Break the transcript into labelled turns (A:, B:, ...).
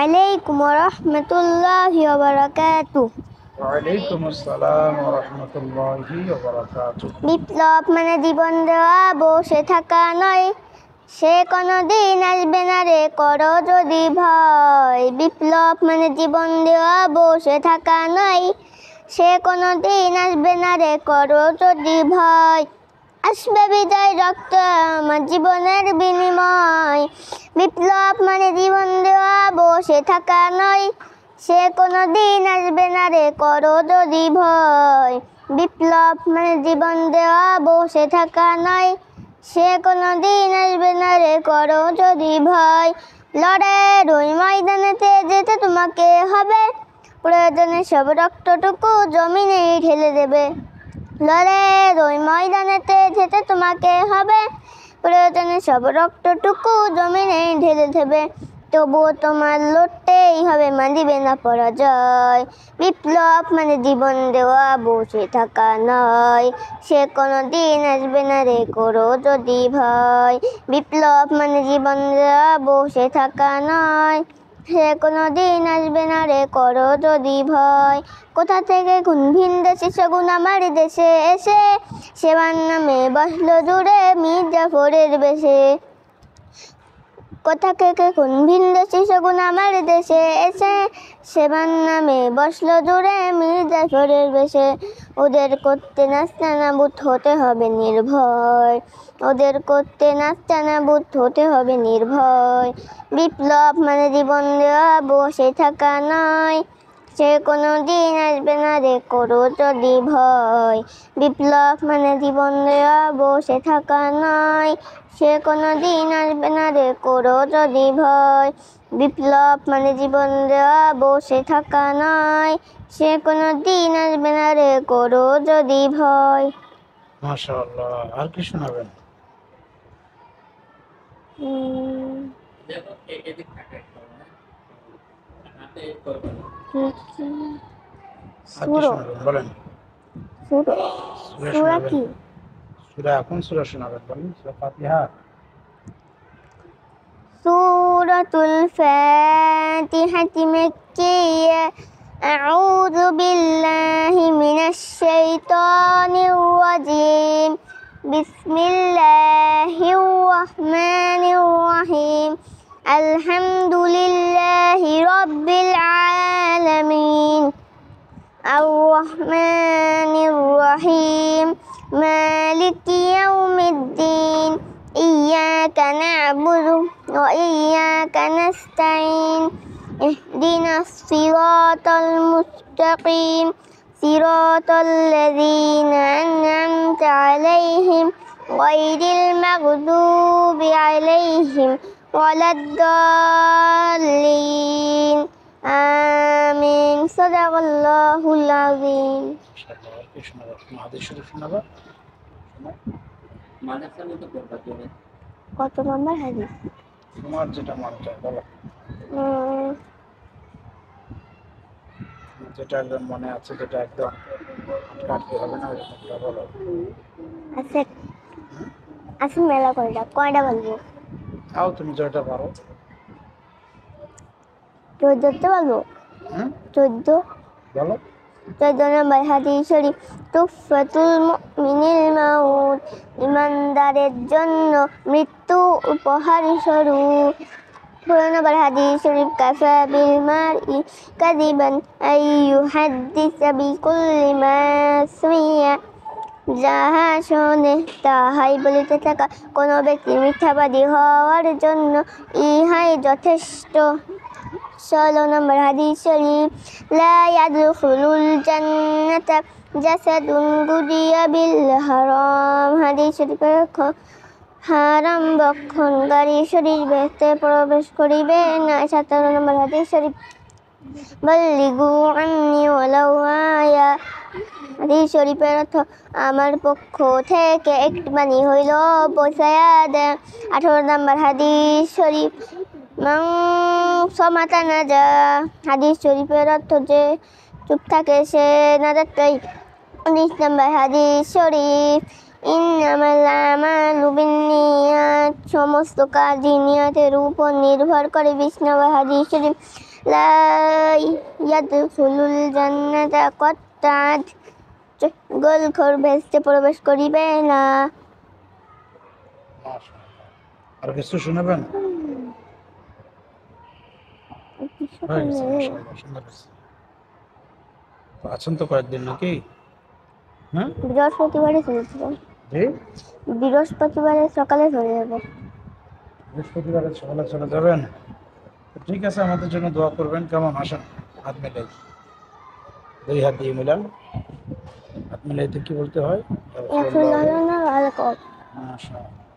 A: আলাইকুম ওয়া রাহমাতুল্লাহি ওয়া বারাকাতুহু।
B: ওয়ালাইকুম আসসালাম ওয়া রাহমাতুল্লাহি ওয়া বারাকাতুহু।
A: বিপ্লব মানে জীবন দেওয়া, বসে থাকা নয়, সে কোনোদিন আসবে না রে, করো যদি ভয়। বিপ্লব মানে জীবন দেওয়া, বসে থাকা নয়, সে কোনোদিন আসবে না রে, করো যদি ভয়। আসবে বিজয়, রক্ত আমার জীবনের বিনিময়। বিপ্লব মানে জীবন দেওয়া, বসে থাকা নয়, সে কোনোদিন আসবে না রে, করো যদি ভয়। বিপ্লব মানে জীবন দেওয়া, বসে থাকা নয়, সে কোনোদিন আসবে না রে, করো যদি ভয়। লড়াইয়ের ওই ময়দানেতে যেতে তোমাকে হবে, প্রয়োজনে সব রক্তটুকু জমিনে ঢেলে দেবে। লড়াইয়ের ওই ময়দানেতে যেতে তোমাকে হবে, প্রয়োজনে সব রক্তটুকু জমিনে ঢেলে দেবে। তবুও তোমার লড়তেই হবে, মানিবে না পরাজয়। বিপ্লব মানে জীবন দেওয়া, বসে থাকা নয়, সে কোনোদিন আসবে না রে, করো যদি ভয়। বিপ্লব মানে জীবন দেওয়া, বসে থাকা নয়, সে কোনোদিন আসবে না রে, করো যদি ভয়। কোথা থেকে কোন ভিন দেশে শগুন আমার দেশে এসে, সেবার নামে বসলো জুড়ে মীর জাফরের বেশে। কোথা থেকে কোন ভিন দেশে শগুন আমার দেশে এসে, সেবার নামে বসলো জুড়ে মীর জাফরের বেশে। ওদের করতে নাস্তানাবুদ হতে হবে নির্ভয়, ওদের করতে নাস্তানাবুদ হতে হবে নির্ভয়। বিপ্লব মানে জীবন দেওয়া, বসে থাকা নয়, সে কোনোদিন আসবে না রে, করো যদি ভয়। বিপ্লব মানে জীবন দেওয়া, বসে থাকা নয়, সে কোনোদিন আসবে না রে, করো যদি ভয়। বিপ্লব মানে জীবন দেওয়া, বসে থাকা নয়, সে কোনোদিন আসবে না রে, করো যদি ভয়।
B: মাশাআল্লাহ। আর কি শোনাবেন? আর কি শোনাবেন বলেন?
A: সূরা কি?
B: সূরা, কোন সূরা শোনাবেন বলেন? সূরা ফাতিহা।
A: সূরাতুল ফাতিহাতি মাক্কিয়্যা। আউযু বিল্লাহি মিনাশ শাইতানির রাজীম। বিসমিল্লাহির রাহমানির রাহিম। আলহামদুলিল্লাহি রাব্বিল আলামিন। আর রহমানির রহিম। মালিকি ইয়াউমিদ্দিন। ইয়্যাকা না'বুদু ওয়া ইয়্যাকা নাস্তাঈন। ইহদিনাস সিরাতাল মুস্তাকিম। সিরাতাল লাযীনা আন'আমতা আলাইহিম গায়রিল মাগদুবি আলাইহিম ওয়ালাদ-দাল্লিন। আমিন। সাদাকাল্লাহুল আযীম।
B: মাশাআল্লাহ। আর কি শোনাবেন? হাদিস শরীফ শোনাবেন?
A: কত নম্বর হাদিস?
B: তোমার যেটা মন চায় বলো, যেটা একদম মনে আছে, যেটা একদম আটকে হবে না, ওইটা বলো।
A: আচ্ছা মেলা কয়টা বলবো?
B: তাও তুমি যেটা পারো।
A: 14তে বলবো? 14
B: বলো।
A: 14 নম্বর হাদিস শরীফ। তুফাতুল মুমিনিল মাউত। ইমানদারের জন্য মৃত্যু উপহার স্বরূপ। 16 নম্বর হাদিস শরীফ। কাফা বিল মারই কাযিবান আইয়ুহাদ্দিসা বিকুল্লি মা সুমিয়া। যাহা শোনে তাহাই বলিতে থাকা, কোনো ব্যক্তি মিথ্যাবাদী হওয়ার জন্য ইহাই যথেষ্ট। 16 নম্বর হাদিস শরীফ। লা ইয়াদখুলুল জান্নাতা জাসাদুন গুদিয়া বিল হারাম। হাদিস শরীফের অর্থ, হারাম ভক্ষণকারী শরীর বেহেশতে প্রবেশ করিবে না। 57 নম্বর হাদিস শরীফ। বাল্লিগু আন্নি ওয়ালাউ আয়া। হাদিস শরীফের অর্থ, আমার পক্ষ থেকে একটি বাণী হইল পৌঁছায়া দেন। 18 নম্বর হাদিস শরীফ। মান সামাতা নাজা। হাদিস শরীফের অর্থ, যে চুপ থাকে সে নাজাত পায়। 19 নম্বর হাদিস শরীফ। ইন্নামাল আমালু বিন্নিয়াত। সমস্ত কাজই নিয়তের উপর নির্ভর করে। 20 নম্বর হাদিস শরীফ। লা ইয়াদখুলুল জান্নাতা কাত্তাত গোলখোর ভেস্তে প্রবেশ করিবে না।
B: মাশাআল্লাহ। আর কিছু শোনাবেন? হয়ে গেছে, মাশাআল্লাহ, সুন্দর হয়েছে। তো আছেন তো কয়েকদিন নাকি? হ্যাঁ,
A: বৃহস্পতিবারে চলে যাবো।
B: জি,
A: বৃহস্পতিবারে সকালে চলে যাবো।
B: বৃহস্পতিবারে সকালে চলে যাবেন। তো ঠিক আছে, আমাদের জন্য দোয়া করবেন। কেমন আসেন? হাত মিলাই, দুই হাত দিয়ে মিলান। হাত মিলাইতে কি বলতে হয়?
A: রাসূলুল্লাহ আলাইহি ওয়াসাল্লাম।
B: মাশাআল্লাহ।